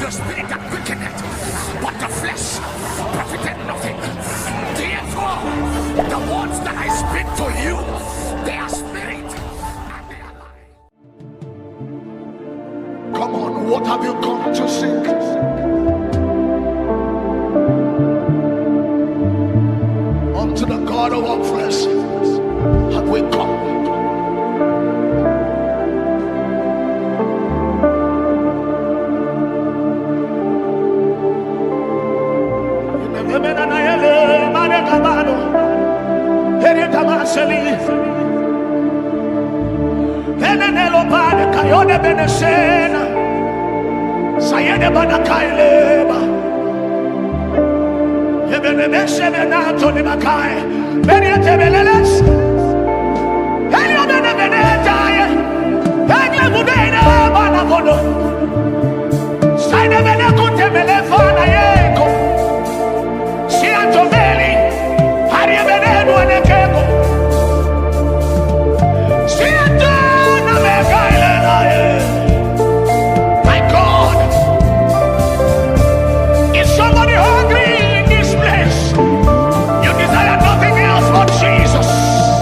the spirit that quickeneth, but the flesh profited nothing. Therefore, the words that I speak to you, they are spirit and they are life. Come on, what have you come to seek? Unto the God of all flesh have we come. Jesus.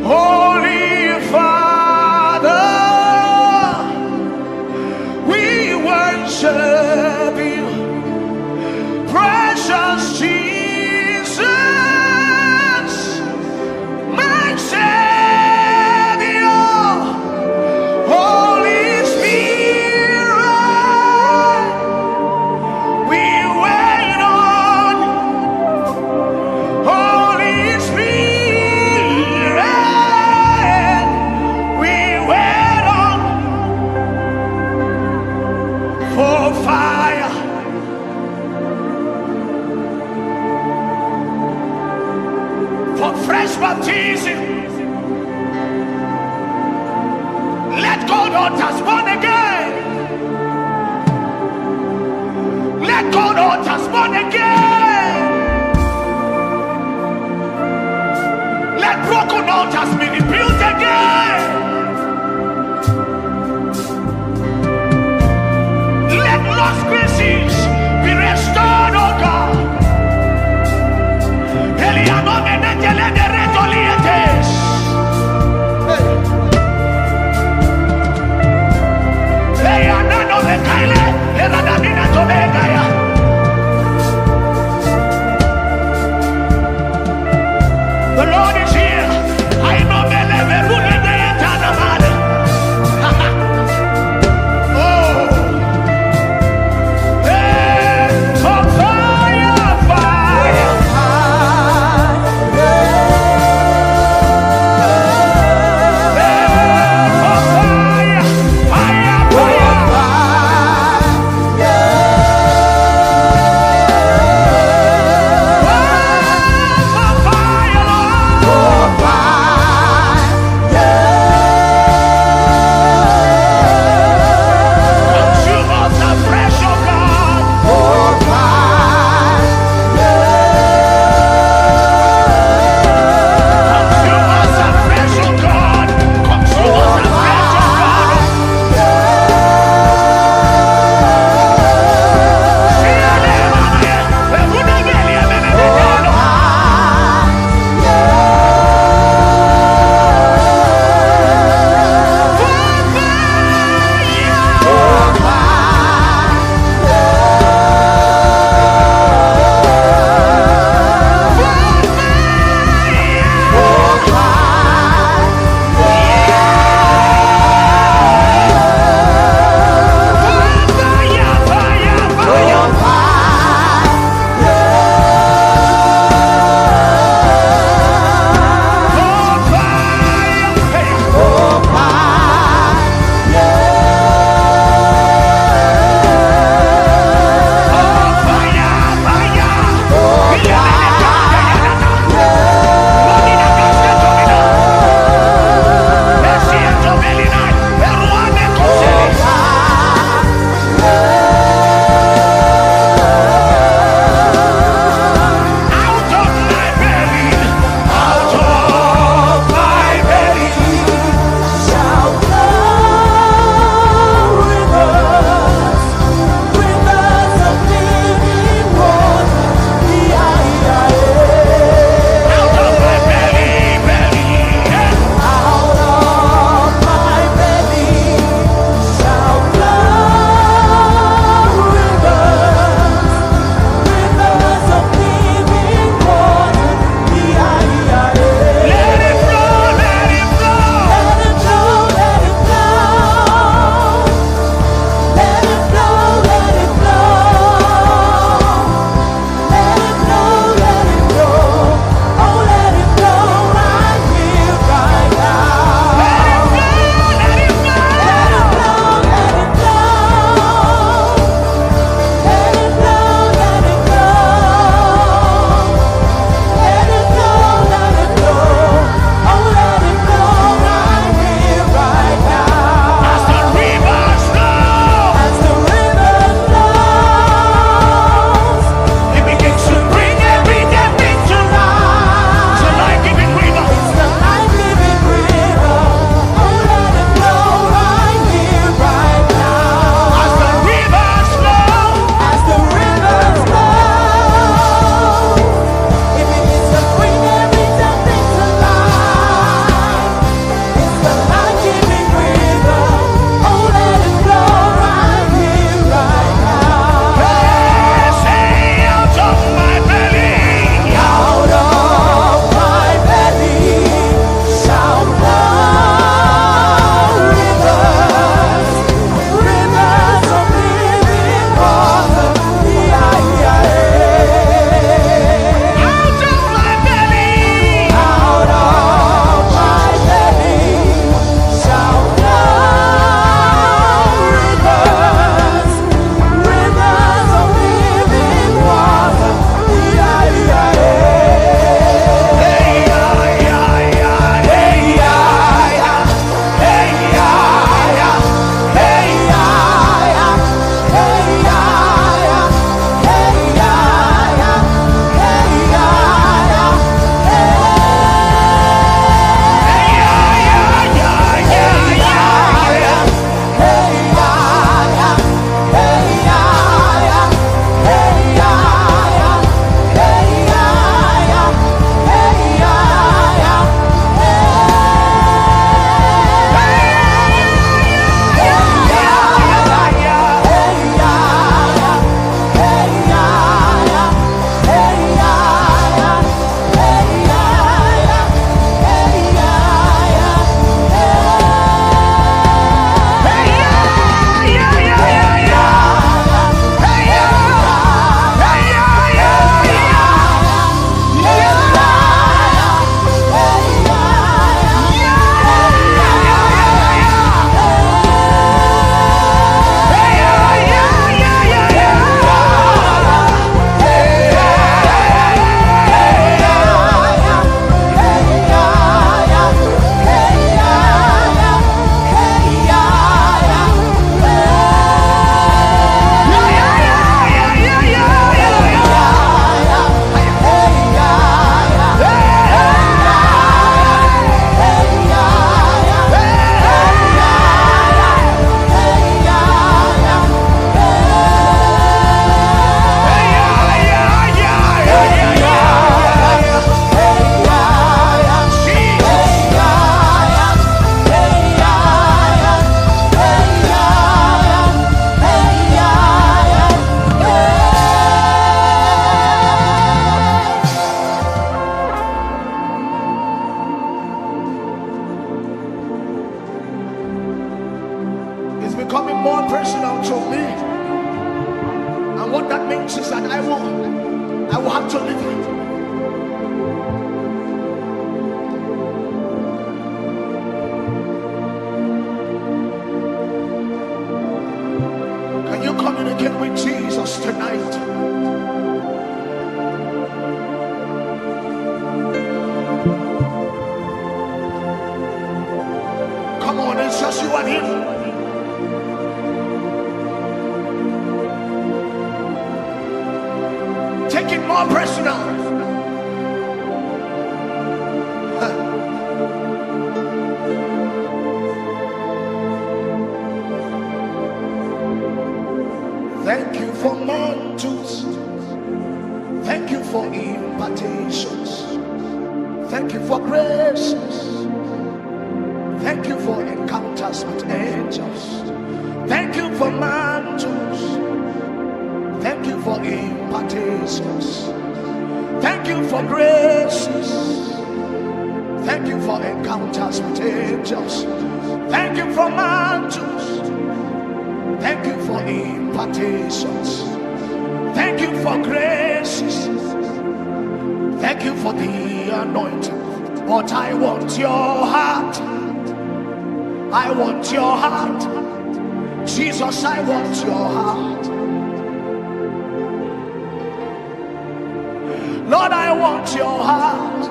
Holy Father, we worship you. Precious Jesus, my Savior. Holy Spirit, we wait on you. Holy Spirit, we wait on for fire, for fresh baptism. Let God altars born again. Let God altars born again. Let broken altars be rebuilt again. Let lost graces be restored, oh God. Elianome netele de retolietes. Elianano de kaile, eradamina tobegaya. The Lord is here. I know believe who let the eternal man. Oh, means is that I will have to live it. Can you communicate with Jesus tonight? Come on, it's just you and him. Take it more personal. Thank you for mantles. Thank you for impartations. Thank you for graces. Thank you for encounters with angels. Thank you for mantles. Thank you for impartations. Thank you for graces. Thank you for encounters with angels. Thank you for mantles. Thank you for impartations. Thank you for graces. Thank you for the anointing. But I want your heart. I want your heart. Jesus, I want your heart. Lord, I want your heart.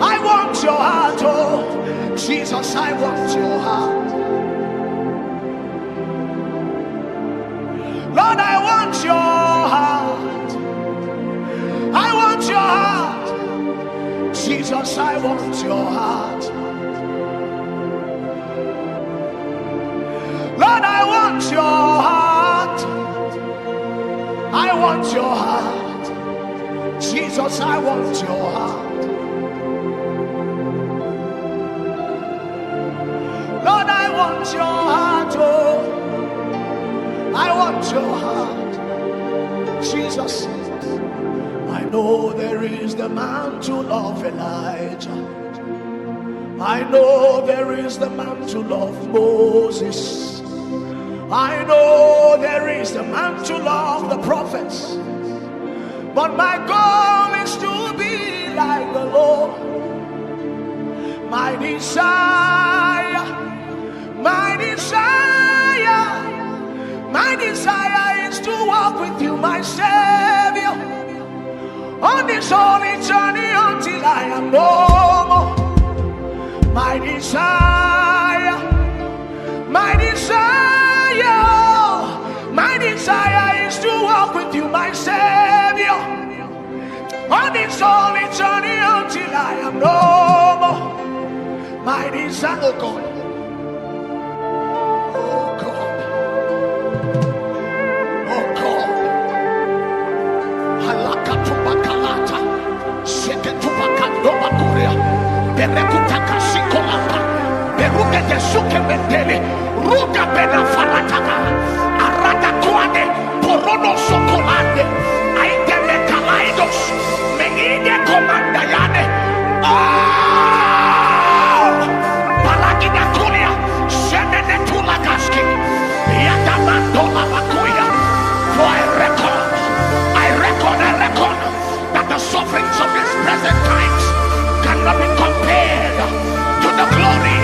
I want your heart, oh Jesus, I want your heart. Lord, I want your heart. I want your heart. Jesus, I want your heart. Lord, I want your heart. I want your heart. Jesus, I want your heart. Lord, I want your heart, oh. I want your heart. Jesus, I know there is the mantle of Elijah. I know there is the mantle of Moses. I know there is the mantle of the prophets. But my goal is to be like the Lord. My desire, my desire, my desire is to walk with you, my Savior, on this holy journey until I am no more. My desire, my desire, my desire is to walk with you, my Savior, on this holy journey until I am no more. My desire, oh God, oh God, oh God. Halaka tubakalata, sheke tubakandoma kuria, berekutaka shikolata, beruge desuke mendele, ruga bena farataka, arada kuade, porono sokolande, aiteme kalaidos, meide komandayane. Oh! For I reckon that the sufferings of these present times cannot be compared to the glory.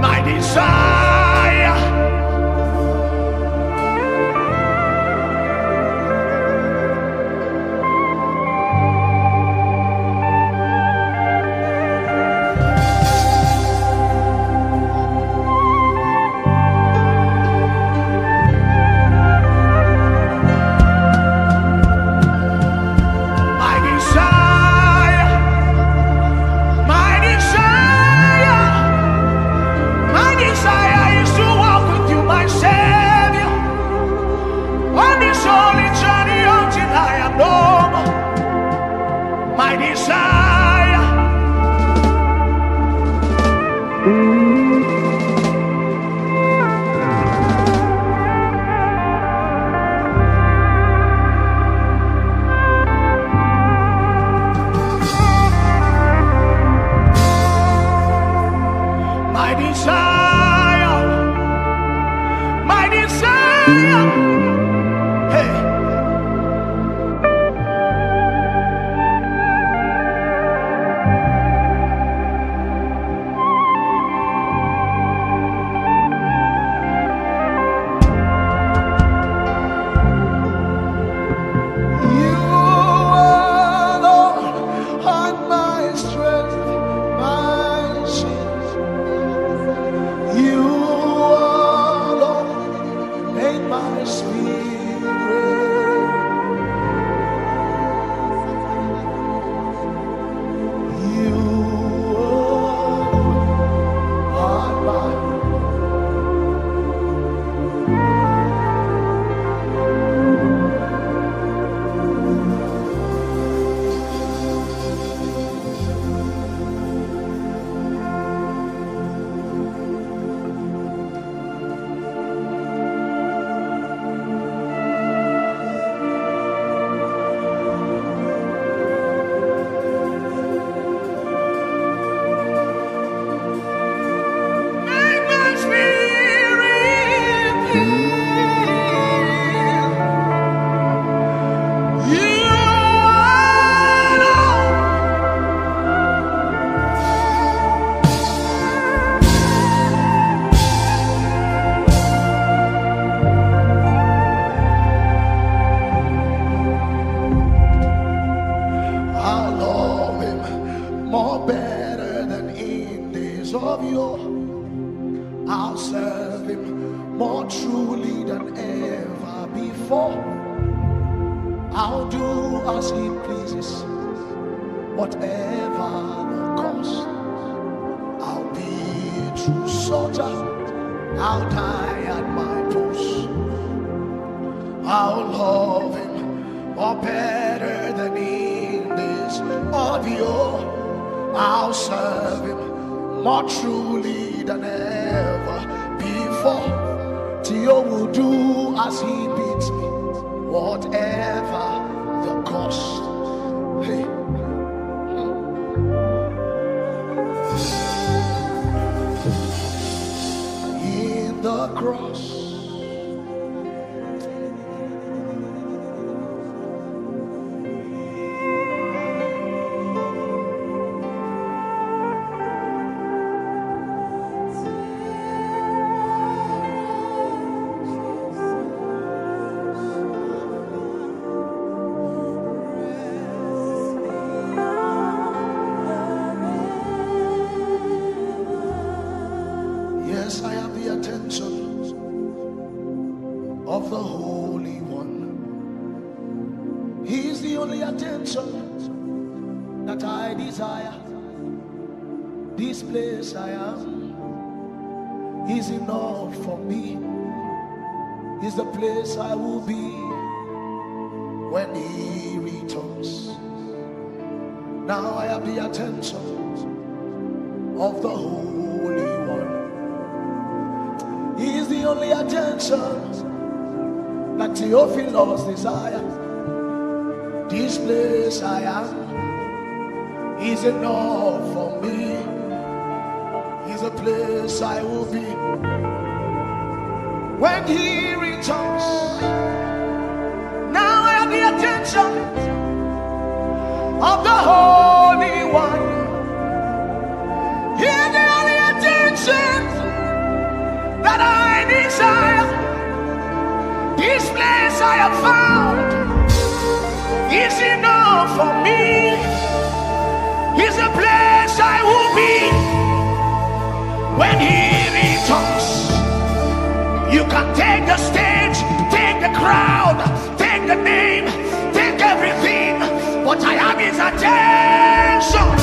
My desire, is to walk with you, my Savior, on this holy journey until I am no more. My desire, I'll serve him more truly than ever before. I'll do as he pleases, whatever the cost. I'll be a true soldier, I'll die at my post. I'll love him more better than in this audio. I'll serve him more truly than ever before. Theo will do as he bids me, whatever the cost. Hey. In the cross, yes, I have the attention of the Holy One. He is the only attention that I desire. This place I am is enough for me. Is the place I will be when he returns. Now I have the attention of the Holy One. He is the only attention that Theophilus desire. This place I am is enough for me. Is a place I will be when he returns. Now I have the attention of the Holy One. He is the only attention that I desire. This place I have found is enough for me. Is a place I will be when he returns. You can take the stage, take the crowd, take the name, take everything, but I have his attention.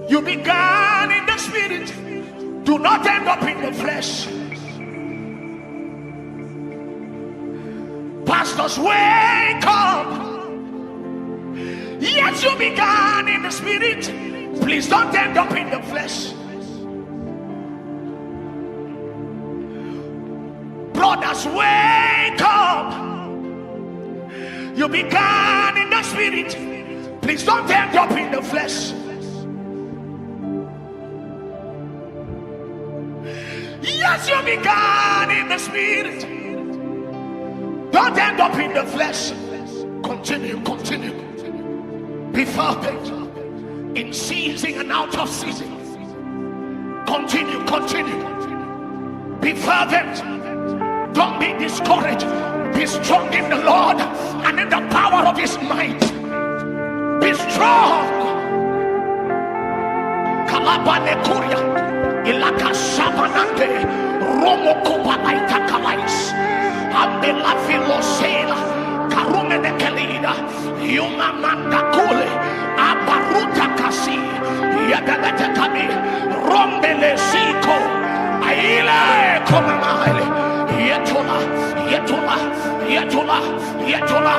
You began in the spirit. Do not end up in the flesh. Pastors, wake up. Yes, you began in the spirit. Please don't end up in the flesh. Brothers, wake up. You began in the spirit. Please don't end up in the flesh. Yes, you began in the spirit. Don't end up in the flesh. Continue, continue. Be fervent in season and out of season. Continue, continue. Be fervent. Don't be discouraged. Be strong in the Lord and in the power of his might. Be strong. Kalabane Kuria. Ilaka Sabanante. Romo Kupalaita Kalais. Ambela Filosela. Karume de Kelida. Yuma Manda Kule. Abaruta Kasi. Yadagate Kami. Rombele Siko. Aile Komamale. Yetula, Yetula, Yetula, Yetula,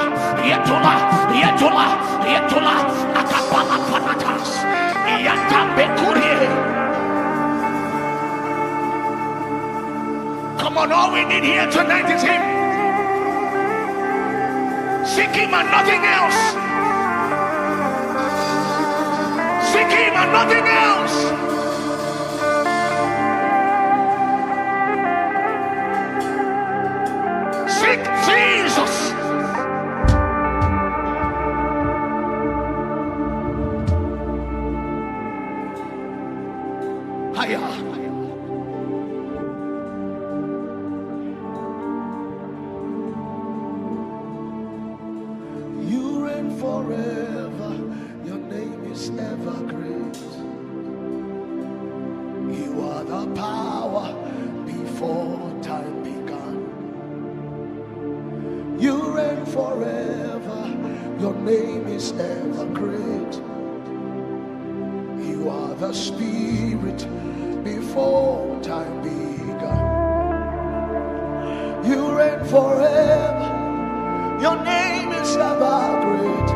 Yetula, Yetula, Yetula, Akapala Panatas, Yatambe Kurie. Come on, all we need here tonight is him. Seek him and nothing else. Seek him and nothing else. Seek Jesus. Higher. You reign forever. Your name is ever great. You are the power before time began. You reign forever, your name is ever great. You are the Spirit before time began. You reign forever, your name is ever great.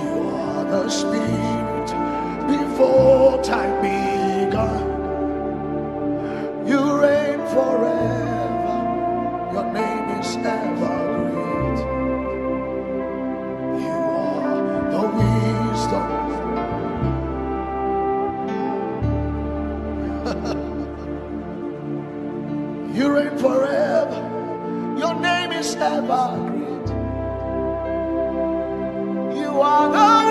You are the Spirit before time began. You reign forever, your name is ever great. You are the wisdom. You reign forever. Your name is ever great. You are the